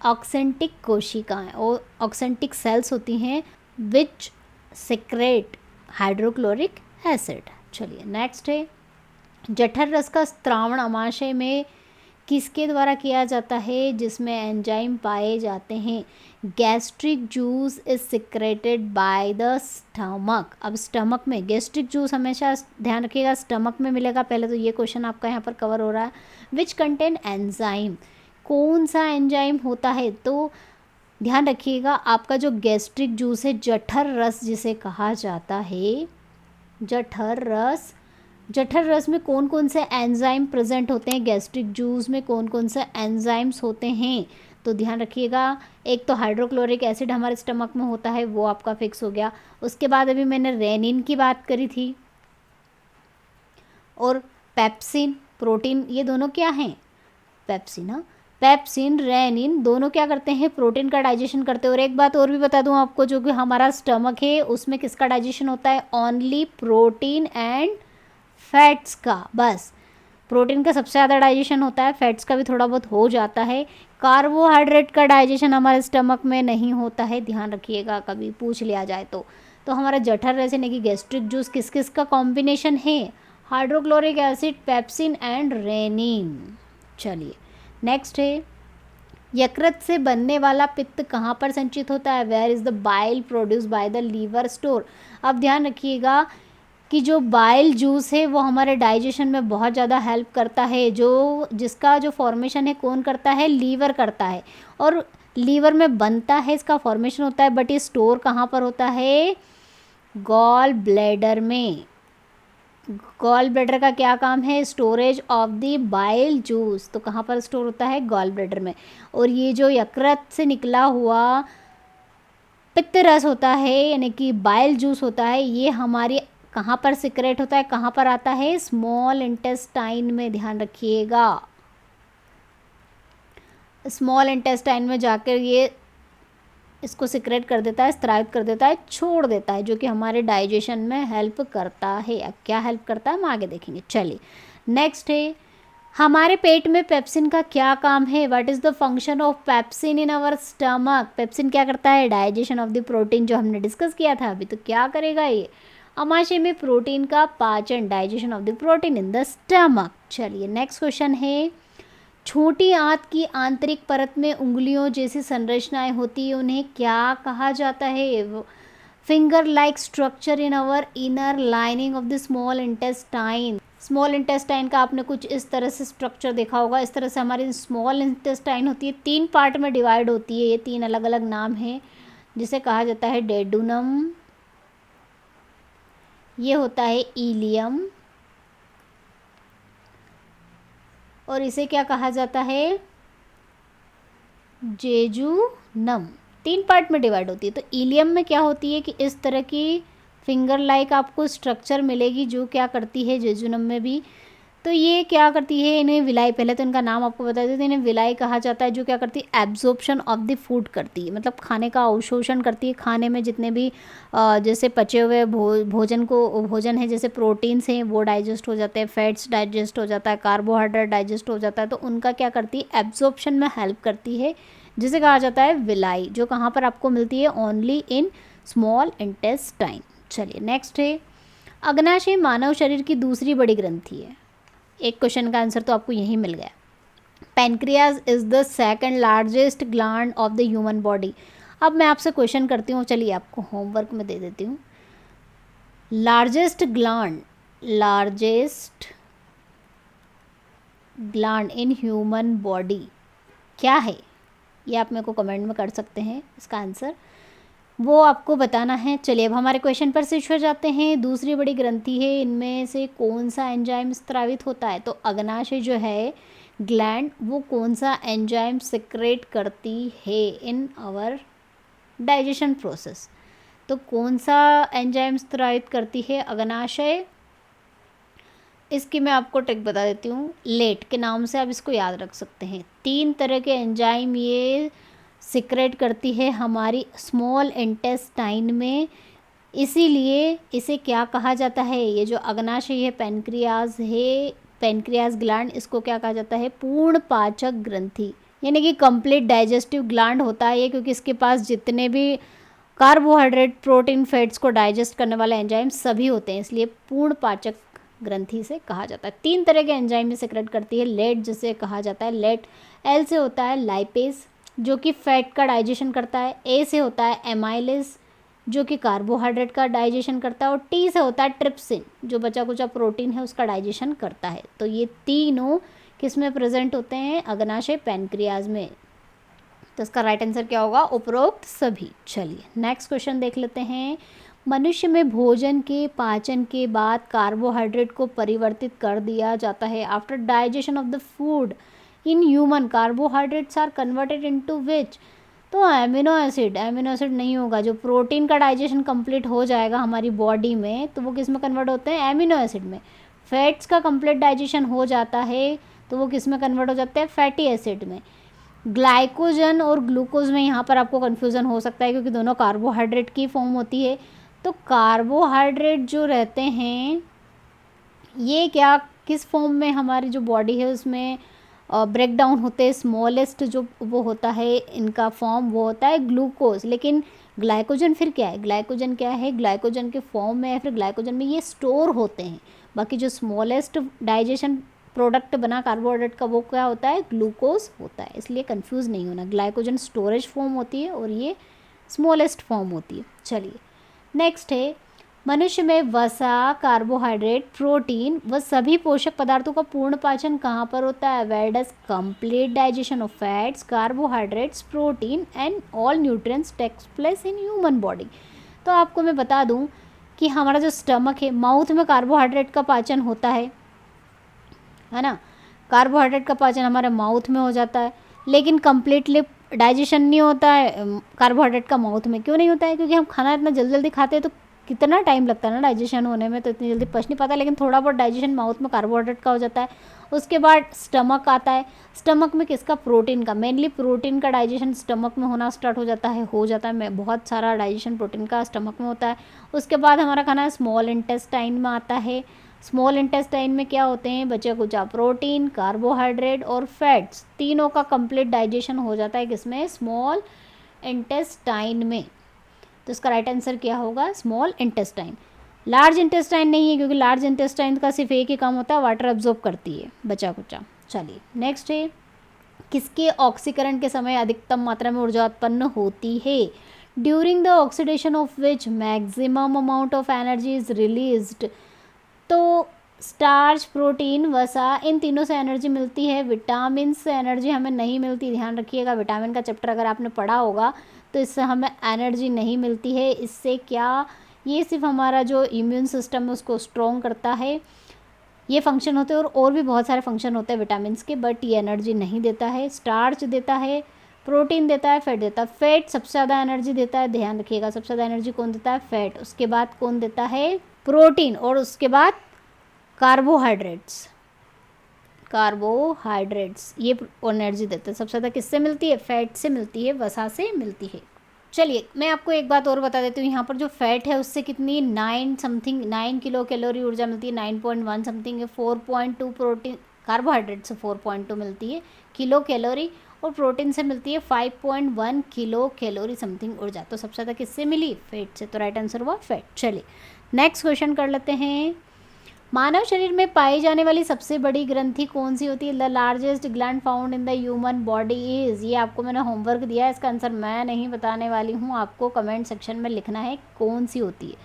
ऑक्सेंटिक कोशिकाएं और ऑक्सेंटिक सेल्स होती हैं विच सिक्रेट हाइड्रोक्लोरिक एसिड। चलिए नेक्स्ट है, जठर रस का स्त्रावण अमाशय में किसके द्वारा किया जाता है, जिसमें एंजाइम पाए जाते हैं, gastric juice is secreted by the stomach. अब स्टमक में गैस्ट्रिक जूस हमेशा ध्यान रखिएगा स्टमक में मिलेगा, पहले तो ये क्वेश्चन आपका यहाँ पर कवर हो रहा है। विच कंटेन एंजाइम, कौन सा एंजाइम होता है, तो ध्यान रखिएगा आपका जो गैस्ट्रिक जूस है, जठर रस जिसे कहा जाता है, जठर रस, जठर रस में कौन कौन से एंजाइम प्रेजेंट होते हैं, गैस्ट्रिक जूस में कौन कौन से एंजाइम्स होते हैं, तो ध्यान रखिएगा एक तो हाइड्रोक्लोरिक एसिड हमारे स्टमक में होता है, वो आपका फिक्स हो गया। उसके बाद अभी मैंने रेनिन की बात करी थी, और पेप्सिन, प्रोटीन, ये दोनों क्या हैं, पेप्सिन, हाँ, पेप्सिन रेनिन दोनों क्या करते हैं, प्रोटीन का डाइजेशन करते हैं। और एक बात और भी बता दूं आपको, जो कि हमारा स्टमक है उसमें किसका डाइजेशन होता है, ओनली प्रोटीन एंड फैट्स का, बस प्रोटीन का सबसे ज़्यादा डाइजेशन होता है, फैट्स का भी थोड़ा बहुत हो जाता है, कार्बोहाइड्रेट का डाइजेशन हमारे स्टमक में नहीं होता है, ध्यान रखिएगा कभी पूछ लिया जाए तो हमारा जठर रस यानी कि गैस्ट्रिक जूस किस किस का कॉम्बिनेशन है, hydrochloric acid, pepsin and rennin. चलिए नेक्स्ट है, यकृत से बनने वाला पित्त कहाँ पर संचित होता है, where is the bile produce by the liver store. अब ध्यान रखिएगा कि जो बाइल जूस है वो हमारे डाइजेशन में बहुत ज़्यादा हेल्प करता है, जो जिसका जो फॉर्मेशन है कौन करता है, लीवर करता है, और लीवर में बनता है, इसका फॉर्मेशन होता है, बट ये स्टोर कहाँ पर होता है, गॉल ब्लैडर में। गॉल ब्लैडर का क्या काम है, storage of the bile juice, तो कहाँ पर स्टोर होता है, गॉल ब्लैडर में। और ये जो यकृत से निकला हुआ पित्त रस होता है यानी कि बाइल जूस होता है, ये हमारी कहाँ पर सिक्रेट होता है, कहाँ पर आता है, स्मॉल इंटेस्टाइन में, ध्यान रखिएगा स्मॉल इंटेस्टाइन में जाकर ये इसको सिक्रेट कर देता है, स्त्रावित कर देता है, छोड़ देता है, जो कि हमारे डाइजेशन में हेल्प करता है। अब क्या हेल्प करता है हम आगे देखेंगे। चलिए नेक्स्ट है, हमारे पेट में पेप्सिन का क्या काम है, what is the function of pepsin in our stomach. Pepsin क्या करता है, डाइजेशन ऑफ द प्रोटीन, जो हमने डिस्कस किया था अभी, तो क्या करेगा ये, अमाशय में प्रोटीन का पाचन, digestion of the protein in the stomach. चलिए नेक्स्ट क्वेश्चन है, छोटी आंत की आंतरिक परत में उंगलियों जैसी संरचनाएं होती है, उन्हें क्या कहा जाता है, finger like structure in our inner lining of the small intestine. Small intestine का आपने कुछ इस तरह से स्ट्रक्चर देखा होगा, इस तरह से हमारी स्मॉल इंटेस्टाइन होती है, 3 पार्ट में डिवाइड होती है, ये 3 अलग अलग नाम हैं, जिसे कहा जाता है डेडुनम, ये होता है इलियम, और इसे क्या कहा जाता है, जेजुनम। 3 पार्ट में डिवाइड होती है। तो इलियम में क्या होती है कि इस तरह की फिंगर लाइक आपको स्ट्रक्चर मिलेगी, जो क्या करती है, जेजुनम में भी, तो ये क्या करती है, इन्हें विलाई, पहले तो इनका नाम आपको बता देते हैं, इन्हें विलाई कहा जाता है, जो क्या करती है, एब्जॉर्प्शन ऑफ द फूड करती है, मतलब खाने का अवशोषण करती है, खाने में जितने भी जैसे पचे हुए भोजन है, जैसे प्रोटीन्स हैं वो डाइजेस्ट हो जाते हैं, फैट्स डाइजेस्ट हो जाता है, कार्बोहाइड्रेट डाइजेस्ट हो जाता है, तो उनका क्या करती है, एब्जॉर्प्शन में हेल्प करती है, जिसे कहा जाता है विलाई, जो कहाँ पर आपको मिलती है, ओनली इन स्मॉल इंटेस्टाइन। चलिए नेक्स्ट है, अग्नाशय मानव शरीर की दूसरी बड़ी ग्रंथि है। एक क्वेश्चन का आंसर तो आपको यही मिल गया। Pancreas is the second largest gland of the human body. अब मैं आपसे क्वेश्चन करती हूँ, चलिए आपको होमवर्क में दे देती हूँ। Largest gland in human body क्या है, ये आप मेरे को कमेंट में कर सकते हैं। इसका आंसर वो आपको बताना है। चलिए अब हमारे क्वेश्चन पर स्विच हो जाते हैं। दूसरी बड़ी ग्रंथि है, इनमें से कौन सा एंजाइम स्रावित होता है? तो अग्नाशय जो है ग्लैंड, वो कौन सा एंजाइम सिक्रेट करती है इन आवर डाइजेशन प्रोसेस? तो कौन सा एंजाइम स्रावित करती है अग्नाशय? इसकी मैं आपको ट्रिक बता देती हूँ, लेट के नाम से आप इसको याद रख सकते हैं। 3 तरह के एंजाइम ये सिक्रेट करती है हमारी स्मॉल इंटेस्टाइन में, इसीलिए इसे क्या कहा जाता है? ये जो अग्नाशय है, पैनक्रियाज ग्लैंड, इसको क्या कहा जाता है? पूर्ण पाचक ग्रंथि, यानी कि कंप्लीट डाइजेस्टिव ग्लैंड होता है ये, क्योंकि इसके पास जितने भी कार्बोहाइड्रेट, प्रोटीन, फैट्स को डाइजेस्ट करने वाले एंजाइम सभी होते हैं, इसलिए पूर्ण पाचक ग्रंथि से कहा जाता है। 3 तरह के एंजाइम सिक्रेट करती है। लेट जिसे कहा जाता है, लेट एल से होता है लाइपेज जो कि फैट का डाइजेशन करता है, ए से होता है एमाइलेज जो कि कार्बोहाइड्रेट का डाइजेशन करता है, और टी से होता है ट्रिप्सिन जो बचा कुचा प्रोटीन है उसका डाइजेशन करता है। तो ये तीनों किस में प्रेजेंट होते हैं? अग्नाशय पैनक्रियाज में। तो इसका राइट आंसर क्या होगा? उपरोक्त सभी। चलिए नेक्स्ट क्वेश्चन देख लेते हैं। मनुष्य में भोजन के पाचन के बाद कार्बोहाइड्रेट को परिवर्तित कर दिया जाता है। After digestion of the food in human, carbohydrates are converted into which? तो एमिनो एसिड नहीं होगा। जो प्रोटीन का डाइजेशन कंप्लीट हो जाएगा हमारी बॉडी में, तो वो किस में कन्वर्ट होते हैं? एमिनो एसिड में। फैट्स का कंप्लीट डाइजेशन हो जाता है तो वो किस में कन्वर्ट हो जाते हैं? फैटी एसिड में। ग्लाइकोजन और ग्लूकोज में यहाँ पर आपको कन्फ्यूज़न हो सकता है क्योंकि दोनों कार्बोहाइड्रेट की फॉर्म होती है। तो कार्बोहाइड्रेट जो रहते हैं ये क्या किस फॉर्म में हमारी जो बॉडी है उसमें ब्रेक डाउन होते हैं? स्मॉलेस्ट जो वो होता है इनका फॉर्म वो होता है ग्लूकोज। लेकिन ग्लाइकोजन फिर क्या है? ग्लाइकोजन क्या है? ग्लाइकोजन के फॉर्म में, फिर ग्लाइकोजन में ये स्टोर होते हैं। बाकी जो स्मॉलेस्ट डाइजेशन प्रोडक्ट बना कार्बोहाइड्रेट का वो क्या होता है? ग्लूकोज होता है। इसलिए कंफ्यूज नहीं होना, ग्लाइकोजन स्टोरेज फॉर्म होती है और ये स्मॉलेस्ट फॉर्म होती है। चलिए नेक्स्ट है, मनुष्य में वसा, कार्बोहाइड्रेट, प्रोटीन व सभी पोषक पदार्थों का पूर्ण पाचन कहाँ पर होता है? Where does complete digestion of fats, carbohydrates, protein and all nutrients takes place in human body? तो आपको मैं बता दूं कि हमारा जो स्टमक है, माउथ में कार्बोहाइड्रेट का पाचन होता है ना। कार्बोहाइड्रेट का पाचन हमारे माउथ में हो जाता है, लेकिन कम्प्लीटली डाइजेशन नहीं होता है कार्बोहाइड्रेट का माउथ में। क्यों नहीं होता है? क्योंकि हम खाना इतना जल्दी जल्दी खाते हैं तो कितना टाइम लगता है ना डाइजेशन होने में, तो इतनी जल्दी पच नहीं पाता। लेकिन थोड़ा बहुत डाइजेशन माउथ में कार्बोहाइड्रेट का हो जाता है। उसके बाद स्टमक आता है। स्टमक में किसका? प्रोटीन का। मेनली प्रोटीन का डाइजेशन स्टमक में होना स्टार्ट हो जाता है बहुत सारा डाइजेशन प्रोटीन का स्टमक में होता है। उसके बाद हमारा खाना स्मॉल इंटेस्टाइन में आता है। स्मॉल इंटेस्टाइन में क्या होते हैं? बचा कुचा प्रोटीन, कार्बोहाइड्रेट और फैट्स, तीनों का कंप्लीट डाइजेशन हो जाता है किसमें? स्मॉल इंटेस्टाइन में। तो इसका राइट आंसर क्या होगा? Small intestine. लार्ज इंटेस्टाइन नहीं है क्योंकि लार्ज इंटेस्टाइन का सिर्फ एक ही काम होता है, वाटर एब्जॉर्ब करती है बचा कुचा। चलिए नेक्स्ट है, किसके ऑक्सीकरण के समय अधिकतम मात्रा में ऊर्जा उत्पन्न होती है? During the oxidation of which maximum amount of energy is released? तो स्टार्च, प्रोटीन, वसा, इन तीनों से एनर्जी मिलती है। विटामिन से एनर्जी हमें नहीं मिलती। ध्यान रखिएगा, विटामिन का चैप्टर अगर आपने पढ़ा होगा तो इससे हमें एनर्जी नहीं मिलती है। इससे क्या, ये सिर्फ हमारा जो इम्यून सिस्टम है उसको स्ट्रॉन्ग करता है, ये फंक्शन होते हैं। और भी बहुत सारे फंक्शन होते हैं विटामिन के, बट ये एनर्जी नहीं देता है। स्टार्च देता है, प्रोटीन देता है, फैट देता है। फैट सबसे ज़्यादा एनर्जी देता है, ध्यान रखिएगा। सबसे ज़्यादा एनर्जी कौन देता है? फैट। उसके बाद कौन देता है? प्रोटीन। और उसके बाद कार्बोहाइड्रेट्स ये एनर्जी देते हैं। सबसे ज़्यादा किससे मिलती है? फैट से मिलती है, वसा से मिलती है। चलिए मैं आपको एक बात और बता देती हूँ, यहाँ पर जो फैट है उससे कितनी 9 किलो कैलोरी ऊर्जा मिलती है, 9.1 समथिंग है। 4.2 प्रोटीन, कार्बोहाइड्रेट से 4.2 मिलती है किलो कैलोरी। और प्रोटीन से मिलती है 5.1 किलो कैलोरी समथिंग ऊर्जा। तो सबसे ज़्यादा किससे मिली? फैट से। तो राइट आंसर हुआ फैट। चलिए नेक्स्ट क्वेश्चन कर लेते हैं। मानव शरीर में पाई जाने वाली सबसे बड़ी ग्रंथि कौन सी होती है? The largest gland found in the human body is. ये आपको मैंने होमवर्क दिया है, इसका आंसर मैं नहीं बताने वाली हूँ, आपको कमेंट सेक्शन में लिखना है कौन सी होती है।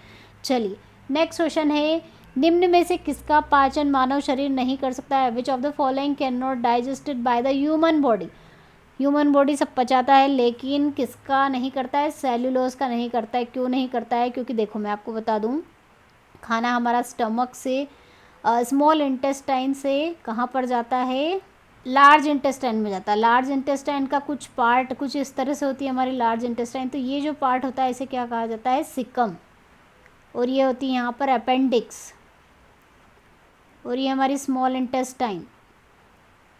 चलिए नेक्स्ट क्वेश्चन है, निम्न में से किसका पाचन मानव शरीर नहीं कर सकता है? Which of the following can not digested by the human body. Human body सब पचाता है, लेकिन किसका नहीं करता है? सेल्यूलोज का नहीं करता है। क्यों नहीं करता है? क्योंकि देखो मैं आपको बता दूं, खाना हमारा स्टमक से स्मॉल इंटेस्टाइन से कहाँ पर जाता है? लार्ज इंटेस्टाइन में जाता है। लार्ज इंटेस्टाइन का कुछ पार्ट कुछ इस तरह से होती है हमारी लार्ज इंटेस्टाइन। तो ये जो पार्ट होता है इसे क्या कहा जाता है? सिकम। और ये होती है यहाँ पर अपेंडिक्स, और ये हमारी स्मॉल इंटेस्टाइन।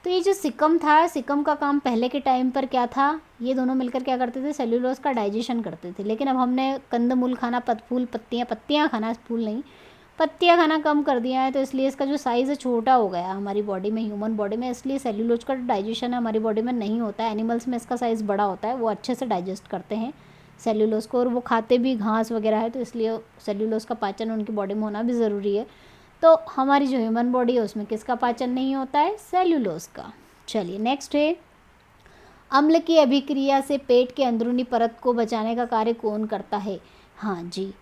तो ये जो सिकम था, सिकम का काम पहले के टाइम पर क्या था? ये दोनों मिलकर क्या करते थे? सेल्यूलोज का डाइजेशन करते थे। लेकिन अब हमने कंदमूल खाना, फूल पत्तियाँ खाना, फूल नहीं, पत्तियाँ खाना कम कर दिया है, तो इसलिए इसका जो साइज़ है छोटा हो गया हमारी बॉडी में, ह्यूमन बॉडी में। इसलिए सेल्यूलोज का डाइजेशन है हमारी बॉडी में नहीं होता है। एनिमल्स में इसका साइज़ बड़ा होता है, वो अच्छे से डाइजेस्ट करते हैं सेल्यूलोज को, और वो खाते भी घास वगैरह है, तो इसलिए सेल्यूलोज का पाचन उनकी बॉडी में होना भी ज़रूरी है। तो हमारी जो ह्यूमन बॉडी है उसमें किसका पाचन नहीं होता है? सेल्यूलोज का। चलिए नेक्स्ट है, अम्ल की अभिक्रिया से पेट के अंदरूनी परत को बचाने का कार्य कौन करता है? हाँ जी,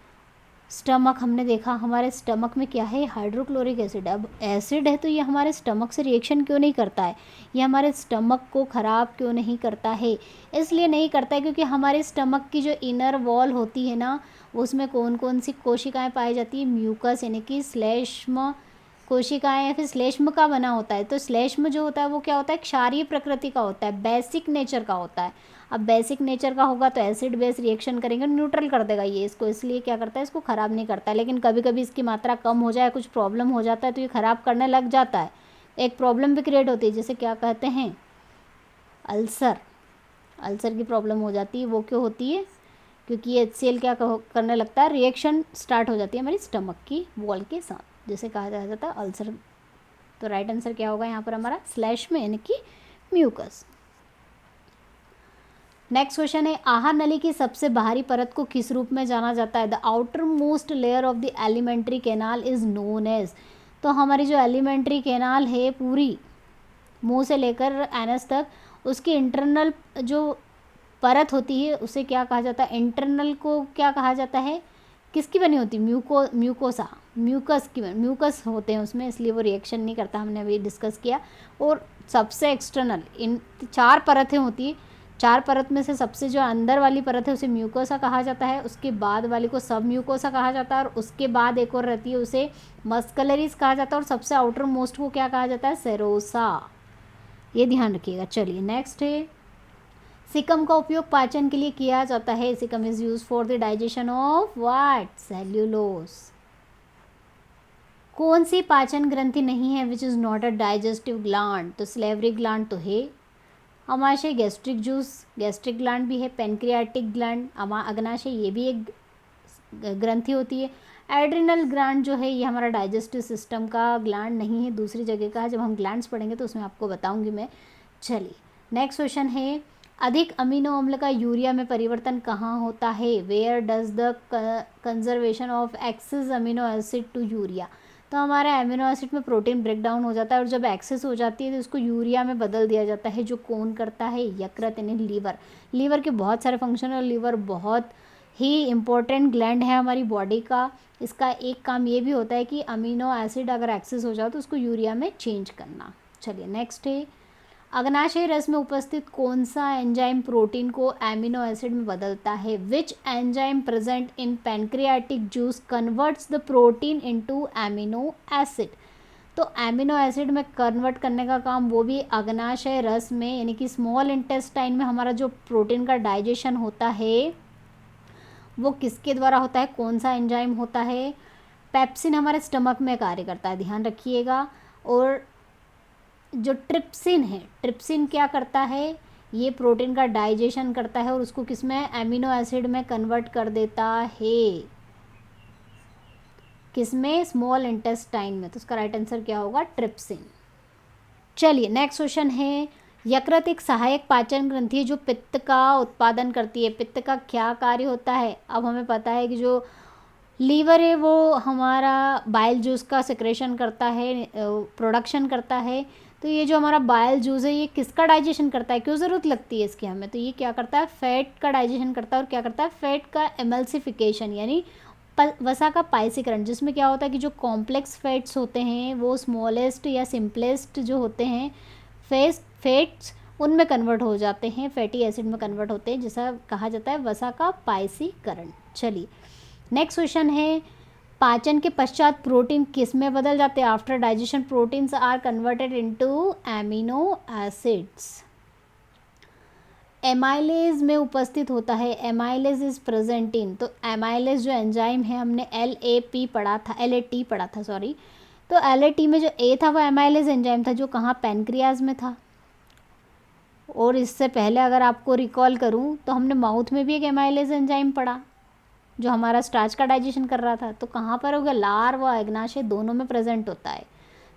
स्टमक। हमने देखा हमारे स्टमक में क्या है? Hydrochloric acid. अब एसिड है तो ये हमारे स्टमक से रिएक्शन क्यों नहीं करता है? ये हमारे स्टमक को ख़राब क्यों नहीं करता है? इसलिए नहीं करता है क्योंकि हमारे स्टमक की जो इनर वॉल होती है ना, उसमें कौन कौन सी कोशिकाएं पाई जाती है? म्यूकस यानी कि श्लेष्म कोशिकाएं, या फिर श्लेष्म का बना होता है। तो श्लेष्म जो होता है वो क्या होता है? क्षारीय प्रकृति का होता है, बेसिक नेचर का होता है। अब बेसिक नेचर का होगा तो एसिड बेस रिएक्शन करेंगे, न्यूट्रल कर देगा ये इसको, इसलिए क्या करता है? इसको ख़राब नहीं करता है। लेकिन कभी कभी इसकी मात्रा कम हो जाए, कुछ प्रॉब्लम हो जाता है, तो ये ख़राब करने लग जाता है। एक प्रॉब्लम भी क्रिएट होती है, जैसे क्या कहते हैं? अल्सर। अल्सर की प्रॉब्लम हो जाती है। वो क्यों होती है? क्योंकि ये HCl क्या करने लगता है? रिएक्शन स्टार्ट हो जाती है हमारी स्टमक की वॉल के साथ, जिसे कहा जाता है अल्सर। तो राइट आंसर क्या होगा यहाँ पर हमारा? स्लैश में यानी कि म्यूकस। नेक्स्ट क्वेश्चन है, आहार नली की सबसे बाहरी परत को किस रूप में जाना जाता है? The outermost layer of the alimentary canal is known as. तो हमारी जो एलिमेंट्री कैनाल है पूरी मुंह से लेकर एनस तक, उसकी इंटरनल जो परत होती है उसे क्या कहा जाता है? इंटरनल को क्या कहा जाता है? किसकी बनी होती है? म्यूकोसा, म्यूकस की म्यूकस होते हैं उसमें, इसलिए वो रिएक्शन नहीं करता, हमने अभी डिस्कस किया। और सबसे एक्सटर्नल इन 4 परतें होती है, 4 परत में से सबसे जो अंदर वाली परत है उसे म्यूकोसा कहा जाता है, उसके बाद वाली को सब म्यूकोसा कहा जाता है, और उसके बाद एक और रहती है उसे मस्कलरीज कहा जाता है, और सबसे आउटर मोस्ट को क्या कहा जाता है? सेरोसा। ये ध्यान रखिएगा। चलिए नेक्स्ट है, सिकम का उपयोग पाचन के लिए किया जाता है। Caecum is use for the digestion of what? Cellulose. कौन सी पाचन ग्रंथि नहीं है which is not a digestive gland? तो सलेवरी ग्लैंड तो है, अमाशय गैस्ट्रिक जूस, गैस्ट्रिक ग्लैंड भी है, पेनक्रियाटिक ग्लैंड, अग्नाशय ये भी एक ग्रंथि होती है। एड्रिनल ग्लैंड जो है ये हमारा डाइजेस्टिव सिस्टम का ग्लैंड नहीं है, दूसरी जगह का है। जब हम ग्लैंड्स पढ़ेंगे तो उसमें आपको बताऊंगी मैं। चलिए नेक्स्ट क्वेश्चन है, अधिक अमीनो अम्ल का यूरिया में परिवर्तन कहाँ होता है? Where does the conservation of excess amino acid to urea. तो हमारे अमीनो एसिड में प्रोटीन ब्रेक डाउन हो जाता है, और जब एक्सेस हो जाती है तो उसको यूरिया में बदल दिया जाता है, जो कौन करता है? यकृत यानी लीवर। लीवर के बहुत सारे फंक्शन, और लीवर बहुत ही इम्पोर्टेंट ग्लैंड है हमारी बॉडी का। इसका एक काम ये भी होता है कि अमीनो एसिड अगर एक्सेस हो जाए तो उसको यूरिया में चेंज करना। चलिए नेक्स्ट है, अग्नाशय रस में उपस्थित कौन सा एंजाइम प्रोटीन को एमिनो एसिड में बदलता है? Which enzyme present in pancreatic juice converts the protein into amino acid. तो एमिनो एसिड में कन्वर्ट करने का काम वो भी अग्नाशय रस में, यानी कि स्मॉल इंटेस्टाइन में हमारा जो प्रोटीन का डाइजेशन होता है वो किसके द्वारा होता है? कौन सा एंजाइम होता है? पेप्सिन हमारे स्टमक में कार्य करता है, ध्यान रखिएगा। और जो ट्रिप्सिन है, ट्रिप्सिन क्या करता है? ये प्रोटीन का डाइजेशन करता है और उसको किस में? एमिनो एसिड में कन्वर्ट कर देता है। किस में? स्मॉल इंटेस्टाइन में। तो उसका राइट आंसर क्या होगा? ट्रिप्सिन। चलिए नेक्स्ट क्वेश्चन है, यकृत एक सहायक पाचन ग्रंथि है जो पित्त का उत्पादन करती है। पित्त का क्या कार्य होता है? अब हमें पता है कि जो लीवर है वो हमारा बाइल जूस का सिक्रेशन करता है, प्रोडक्शन करता है। तो ये जो हमारा बाइल जूस है ये किसका डाइजेशन करता है, क्यों ज़रूरत लगती है इसकी हमें? तो ये क्या करता है, फैट का डाइजेशन करता है। और क्या करता है, फैट का एमल्सिफिकेशन यानी वसा का पाइसीकरण, जिसमें क्या होता है कि जो कॉम्प्लेक्स फैट्स होते हैं वो स्मॉलेस्ट या सिंपलेस्ट जो होते हैं फैट्स उनमें कन्वर्ट हो जाते हैं, फैटी एसिड में कन्वर्ट होते हैं, जिसे कहा जाता है वसा का पाइसीकरण। चलिए नेक्स्ट क्वेश्चन है, पाचन के पश्चात प्रोटीन किस में बदल जाते हैं? After digestion proteins are converted into amino acids. Amylase में उपस्थित होता है, एमाइलेज इज प्रेजेंट इन। तो एमाइलेज जो एंजाइम है, हमने LAP पढ़ा था, LAT पढ़ा था सॉरी। तो LAT में जो A था वो एमाइलेज एंजाइम था, जो कहाँ, पैनक्रियाज में था। और इससे पहले अगर आपको रिकॉल करूँ तो हमने माउथ में भी एक एमाइलेज एंजाइम पढ़ा जो हमारा स्टार्च का डाइजेशन कर रहा था। तो कहाँ पर होगा, लार व अग्नाशय दोनों में प्रेजेंट होता है।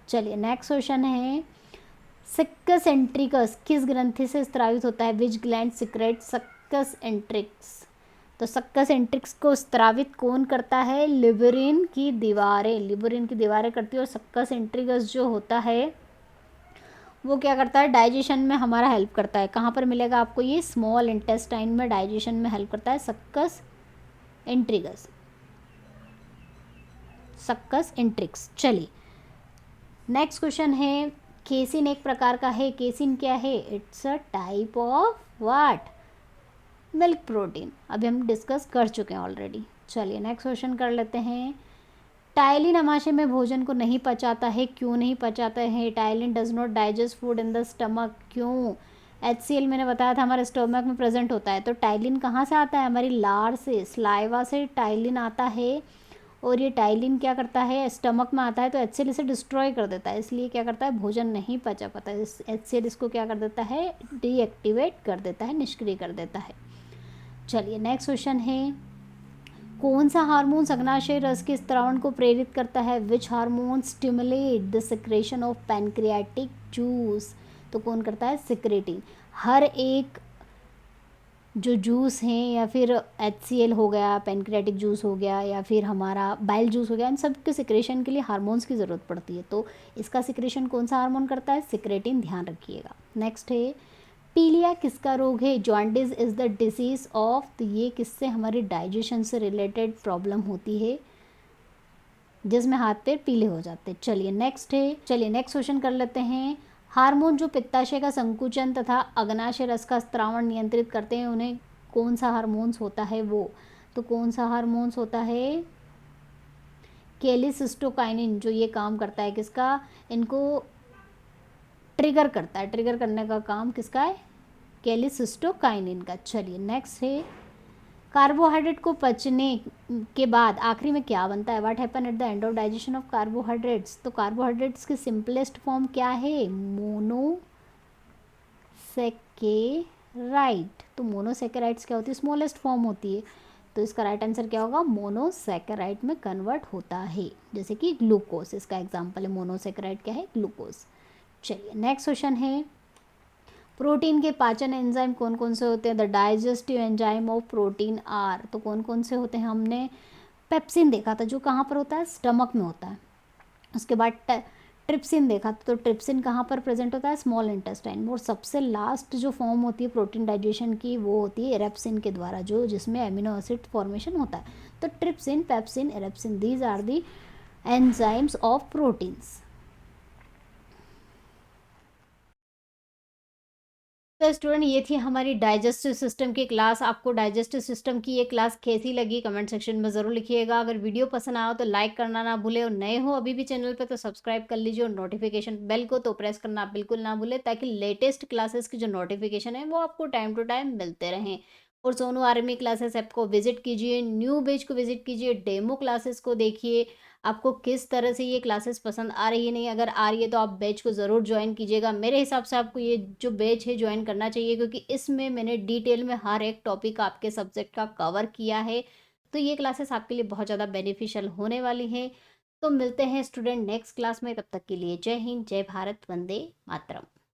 चलिए नेक्स्ट क्वेश्चन है, सक्कस एंट्रिकस किस ग्रंथि से स्त्रावित होता है? Which gland secrete succus entericus. तो सक्कस एंट्रिक्स को स्त्रावित कौन करता है? लिबरिन की दीवारें, लिबरिन की दीवारें करती है। और सक्कस एंट्रिकस जो होता है वो क्या करता है, डाइजेशन में हमारा हेल्प करता है। कहाँ पर मिलेगा आपको ये? स्मॉल इंटेस्टाइन में डाइजेशन में हेल्प करता है सक्कस एंट्रिकस, सक्कस एंट्रिक्स। चलिए नेक्स्ट क्वेश्चन है, केसिन एक प्रकार का है, केसिन क्या है? It's a type of what? Milk protein. अभी हम डिस्कस कर चुके हैं ऑलरेडी। चलिए नेक्स्ट क्वेश्चन कर लेते हैं, टाइलिन अमाशय में भोजन को नहीं पचाता है, क्यों नहीं पचाता है? Ptyalin does not digest food in the stomach, क्यों? HCl मैंने बताया था हमारे स्टमक में प्रेजेंट होता है। तो टाइलिन कहाँ से आता है? हमारी लार से, स्लाइवा से टाइलिन आता है। और ये टाइलिन क्या करता है, स्टमक में आता है तो HCl इसे डिस्ट्रॉय कर देता है, इसलिए क्या करता है, भोजन नहीं पचा पाता है। HCl इसको क्या कर देता है, डीएक्टिवेट कर देता है, निष्क्रिय कर देता है। चलिए नेक्स्ट क्वेश्चन है, कौन सा हार्मोन अग्नाशय रस के स्त्रावण को प्रेरित करता है? Which hormone stimulate the secretion of pancreatic juice. तो कौन करता है? सिक्रेटिन। हर एक जो जूस हैं या फिर HCl हो गया, पैनक्रियाटिक जूस हो गया, या फिर हमारा बाइल जूस हो गया, इन सब के सिक्रेशन के लिए हार्मोन्स की ज़रूरत पड़ती है। तो इसका सिक्रेशन कौन सा हार्मोन करता है? सिक्रेटिन, ध्यान रखिएगा। नेक्स्ट है, पीलिया किसका रोग है? Jaundice is the disease of. तो ये किससे, हमारी डाइजेशन से रिलेटेड प्रॉब्लम होती है जिसमें हाथ पैर पीले हो जाते हैं। चलिए नेक्स्ट क्वेश्चन कर लेते हैं, हार्मोन जो पित्ताशय का संकुचन तथा अग्नाशय रस का स्त्रावण नियंत्रित करते हैं, उन्हें कौन सा हार्मोन्स होता है वो? तो कौन सा हार्मोन्स होता है? कैलिसिस्टोकाइनिन, जो ये काम करता है किसका, इनको ट्रिगर करता है, ट्रिगर करने का काम किसका है? कैलिसिस्टोकाइनिन का। चलिए नेक्स्ट है, कार्बोहाइड्रेट को पचने के बाद आखिरी में क्या बनता है? What happen at the end of digestion of carbohydrates. तो कार्बोहाइड्रेट्स की सिंपलेस्ट फॉर्म क्या है? मोनोसेकेराइड। तो मोनोसेकेराइड्स क्या होती है? स्मॉलेस्ट फॉर्म होती है। तो इसका राइट आंसर क्या होगा? मोनोसेकेराइड में कन्वर्ट होता है, जैसे कि ग्लूकोज, इसका एग्जाम्पल है। मोनोसेकेराइड क्या है? ग्लूकोज। चलिए नेक्स्ट क्वेश्चन है, प्रोटीन के पाचन एंजाइम कौन कौन से होते हैं? The digestive enzyme of protein are. तो कौन कौन से होते हैं? हमने पेप्सिन देखा था, जो कहाँ पर होता है? स्टमक में होता है। उसके बाद ट्रिप्सिन देखा था, तो ट्रिप्सिन कहाँ पर प्रेजेंट होता है? Small intestine. और सबसे लास्ट जो फॉर्म होती है प्रोटीन डाइजेशन की, वो होती है एरेप्सिन के द्वारा, जो जिसमें एमिनो एसिड फॉर्मेशन होता है। तो trypsin, pepsin, erepsin, these are the enzymes of proteins. तो स्टूडेंट, ये थी हमारी डाइजेस्टिव सिस्टम की क्लास। आपको डाइजेस्टिव सिस्टम की ये क्लास कैसी लगी कमेंट सेक्शन में ज़रूर लिखिएगा। अगर वीडियो पसंद आया हो तो लाइक करना ना भूले, और नए हो अभी भी चैनल पे तो सब्सक्राइब कर लीजिए, और नोटिफिकेशन बेल को तो प्रेस करना बिल्कुल ना भूले, ताकि लेटेस्ट क्लासेस की जो नोटिफिकेशन है वो आपको टाइम टू टाइम मिलते रहें। और सोनू आर्मी क्लासेस ऐप को विजिट कीजिए, न्यू बेच को विजिट कीजिए, डेमो क्लासेस को देखिए, आपको किस तरह से ये क्लासेस पसंद आ रही है, नहीं अगर आ रही है तो आप बैच को ज़रूर ज्वाइन कीजिएगा। मेरे हिसाब से आपको ये जो बैच है ज्वाइन करना चाहिए, क्योंकि इसमें मैंने डिटेल में हर एक टॉपिक आपके सब्जेक्ट का कवर किया है। तो ये क्लासेस आपके लिए बहुत ज़्यादा बेनिफिशियल होने वाली हैं। तो मिलते हैं स्टूडेंट नेक्स्ट क्लास में, तब तक के लिए जय हिंद, जय भारत, वंदे मातरम।